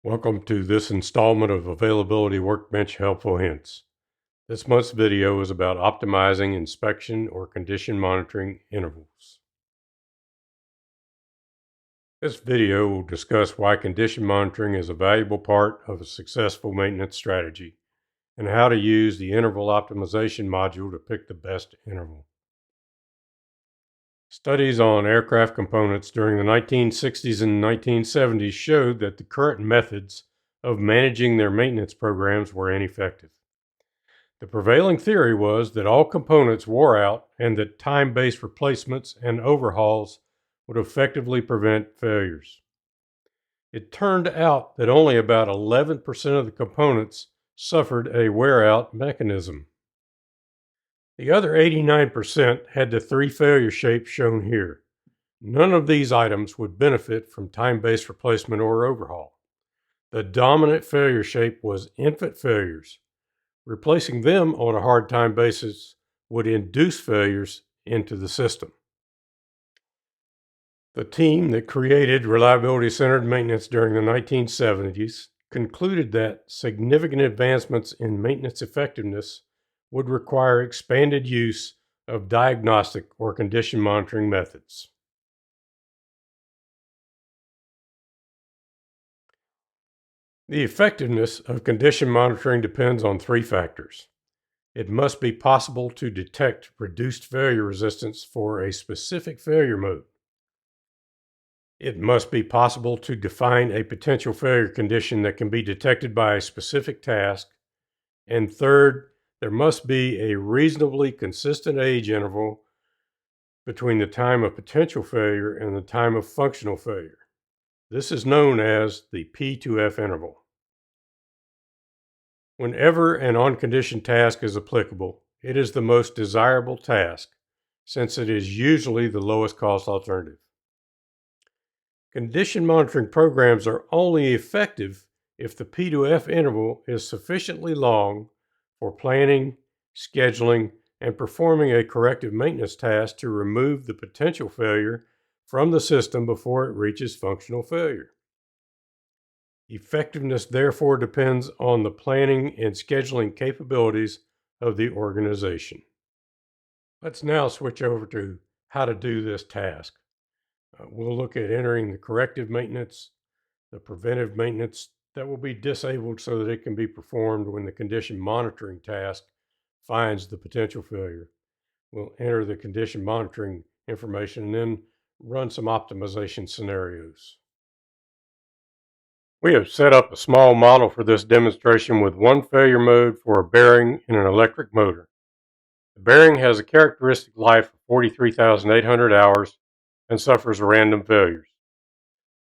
Welcome to this installment of Availability Workbench Helpful Hints. This month's video is about optimizing inspection or condition monitoring intervals. This video will discuss why condition monitoring is a valuable part of a successful maintenance strategy and how to use the interval optimization module to pick the best interval. Studies on aircraft components during the 1960s and 1970s showed that the current methods of managing their maintenance programs were ineffective. The prevailing theory was that all components wore out and that time-based replacements and overhauls would effectively prevent failures. It turned out that only about 11% of the components suffered a wear-out mechanism. The other 89% had the three failure shapes shown here. None of these items would benefit from time-based replacement or overhaul. The dominant failure shape was infant failures. Replacing them on a hard time basis would induce failures into the system. The team that created reliability-centered maintenance during the 1970s concluded that significant advancements in maintenance effectiveness would require expanded use of diagnostic or condition monitoring methods. The effectiveness of condition monitoring depends on three factors. It must be possible to detect reduced failure resistance for a specific failure mode. It must be possible to define a potential failure condition that can be detected by a specific task. And third, there must be a reasonably consistent age interval between the time of potential failure and the time of functional failure. This is known as the P to F interval. Whenever an on-condition task is applicable, it is the most desirable task, since it is usually the lowest cost alternative. Condition monitoring programs are only effective if the P to F interval is sufficiently long for planning, scheduling, and performing a corrective maintenance task to remove the potential failure from the system before it reaches functional failure. Effectiveness therefore depends on the planning and scheduling capabilities of the organization. Let's now switch over to how to do this task. We'll look at entering the corrective maintenance, the preventive maintenance that will be disabled so that it can be performed when the condition monitoring task finds the potential failure. We'll enter the condition monitoring information and then run some optimization scenarios. We have set up a small model for this demonstration with one failure mode for a bearing in an electric motor. The bearing has a characteristic life of 43,800 hours and suffers random failures.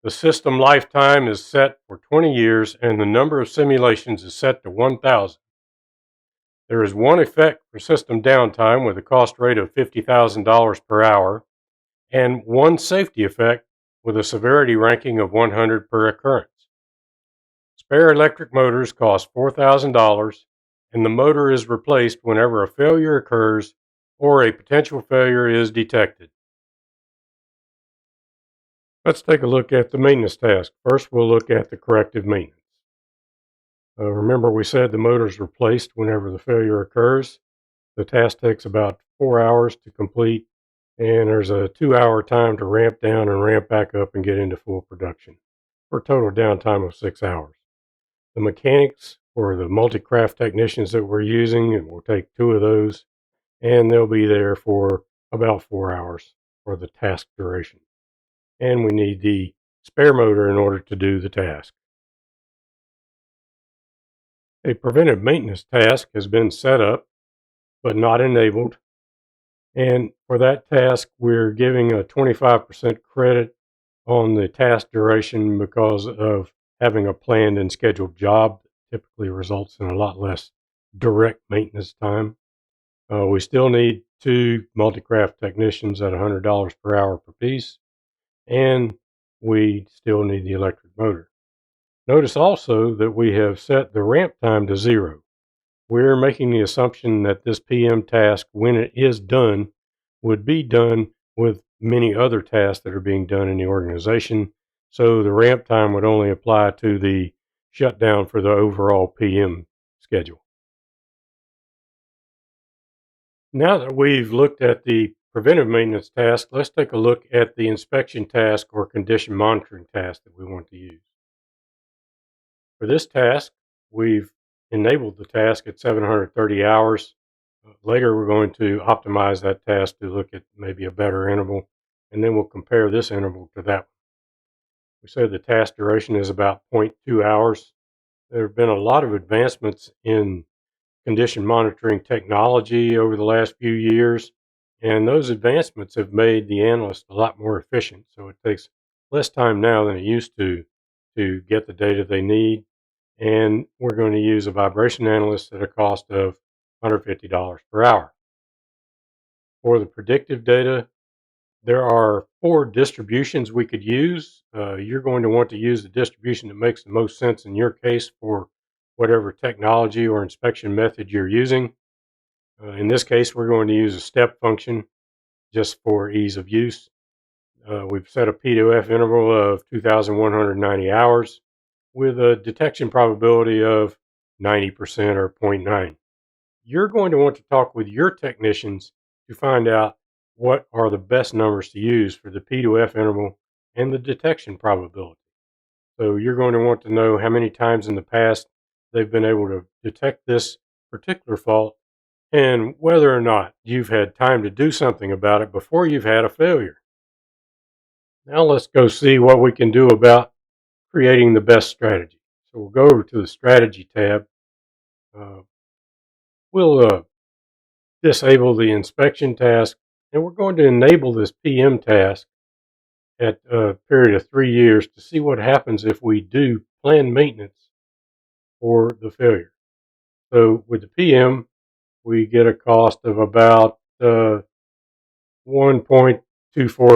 The system lifetime is set for 20 years and the number of simulations is set to 1,000. There is one effect for system downtime with a cost rate of $50,000 per hour and one safety effect with a severity ranking of 100 per occurrence. Spare electric motors cost $4,000 and the motor is replaced whenever a failure occurs or a potential failure is detected. Let's take a look at the maintenance task. First, we'll look at the corrective maintenance. Remember we said the motor is replaced whenever the failure occurs. The task takes about 4 hours to complete and there's a 2-hour time to ramp down and ramp back up and get into full production for a total downtime of 6 hours. The mechanics or the multi-craft technicians that we're using, and we'll take 2 of those, and they'll be there for about 4 hours for the task duration. And we need the spare motor in order to do the task. A preventive maintenance task has been set up but not enabled, and for that task we're giving a 25% credit on the task duration because of having a planned and scheduled job that typically results in a lot less direct maintenance time. We still need 2 multi-craft technicians at $100 per hour per piece, and we still need the electric motor. Notice also that we have set the ramp time to 0. We're making the assumption that this PM task, when it is done, would be done with many other tasks that are being done in the organization. So the ramp time would only apply to the shut down for the overall PM schedule. Now that we've looked at the preventive maintenance task, let's take a look at the inspection task or condition monitoring task that we want to use. For this task, we've enabled the task at 730 hours. Later, we're going to optimize that task to look at maybe a better interval, and then we'll compare this interval to that one. We said the task duration is about 0.2 hours. There have been a lot of advancements in condition monitoring technology over the last few years, and those advancements have made the analyst a lot more efficient. So it takes less time now than it used to get the data they need. And we're going to use a vibration analyst at a cost of $150 per hour. For the predictive data, there are 4 distributions we could use. You're going to want to use the distribution that makes the most sense in your case for whatever technology or inspection method you're using. In this case, we're going to use a step function just for ease of use. We've set a P2F interval of 2,190 hours with a detection probability of 90% or 0.9. You're going to want to talk with your technicians to find out what are the best numbers to use for the P2F interval and the detection probability. So you're going to want to know how many times in the past they've been able to detect this particular fault and whether or not you've had time to do something about it before you've had a failure. Now let's go see what we can do about creating the best strategy. So we'll go over to the strategy tab. We'll disable the inspection task, and we're going to enable this PM task at a period of 3 years to see what happens if we do planned maintenance for the failure. So with the PM, we get a cost of about 1.24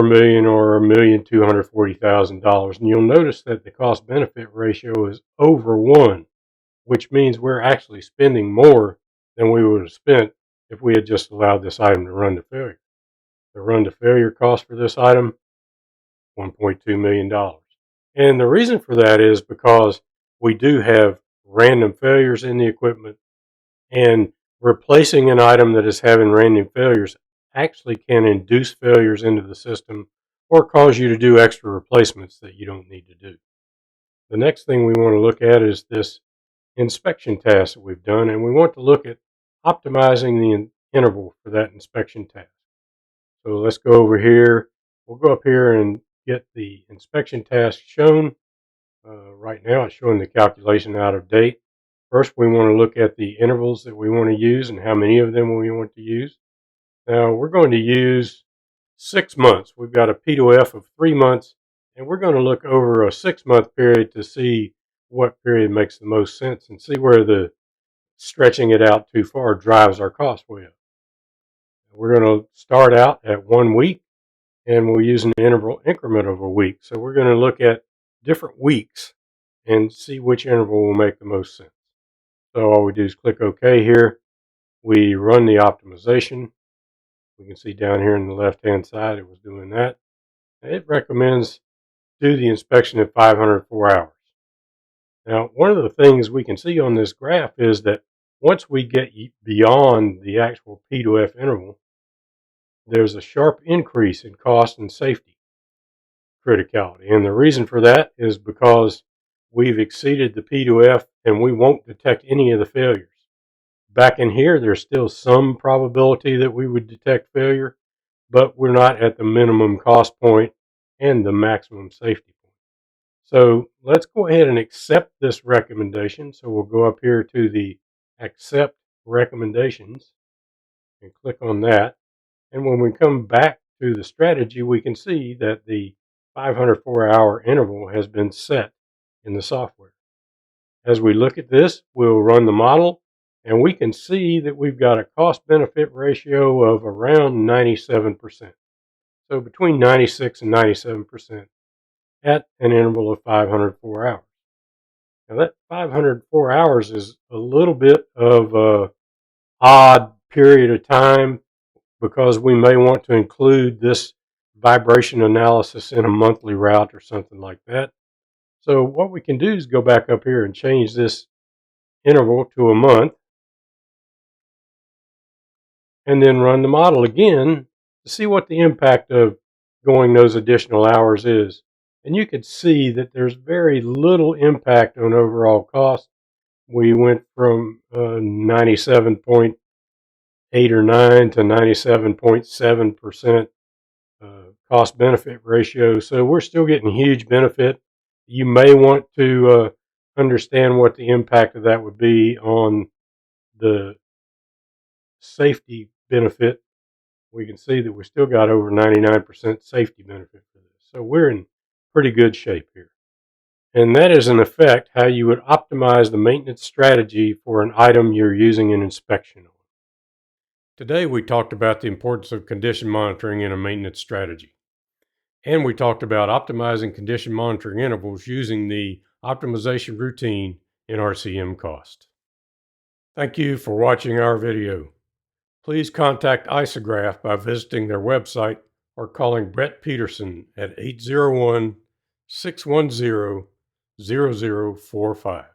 million or $1,240,000, and you'll notice that the cost benefit ratio is over 1, which means we're actually spending more than we would have spent if we had just allowed this item to run to failure. The run to failure cost for this item, $1.2 million. And the reason for that is because we do have random failures in the equipment, and replacing an item that is having random failures actually can induce failures into the system or cause you to do extra replacements that you don't need to do. The next thing we want to look at is this inspection task that we've done, and we want to look at optimizing the interval for that inspection task. So let's go over here. We'll go up here and get the inspection task shown. Right now it's showing the calculation out of date. First, we want to look at the intervals that we want to use and how many of them we want to use. Now, we're going to use 6 months. We've got a P2F of 3 months, and we're going to look over a 6-month period to see what period makes the most sense and see where the stretching it out too far drives our cost way up. We're going to start out at 1 week, and we'll use an interval increment of a week. So we're going to look at different weeks and see which interval will make the most sense. So all we do is click OK here. We run the optimization. We can see down here on the left-hand side it was doing that. It recommends do the inspection at 504 hours. Now, one of the things we can see on this graph is that once we get beyond the actual P2F interval, there's a sharp increase in cost and safety criticality. And the reason for that is because we've exceeded the P2F and we won't detect any of the failures. Back in here, there's still some probability that we would detect failure, but we're not at the minimum cost point and the maximum safety point. So let's go ahead and accept this recommendation. So we'll go up here to the accept recommendations and click on that. And when we come back to the strategy, we can see that the 504-hour interval has been set in the software. As we look at this, we'll run the model, and we can see that we've got a cost-benefit ratio of around 97%. So between 96 and 97% at an interval of 504 hours. Now that 504 hours is a little bit of an odd period of time because we may want to include this vibration analysis in a monthly route or something like that. So what we can do is go back up here and change this interval to a month, and then run the model again to see what the impact of going those additional hours is. And you can see that there's very little impact on overall cost. We went from 97.8 or 9 to 97.7% cost benefit ratio. So we're still getting huge benefit. You may want to understand what the impact of that would be on the safety benefit. We can see that we still got over 99% safety benefit for this. So we're in pretty good shape here. And that is, in effect, how you would optimize the maintenance strategy for an item you're using an inspection on. Today, we talked about the importance of condition monitoring in a maintenance strategy. And we talked about optimizing condition monitoring intervals using the optimization routine in RCM cost. Thank you for watching our video. Please contact Isograph by visiting their website or calling Brett Peterson at 801-610-0045.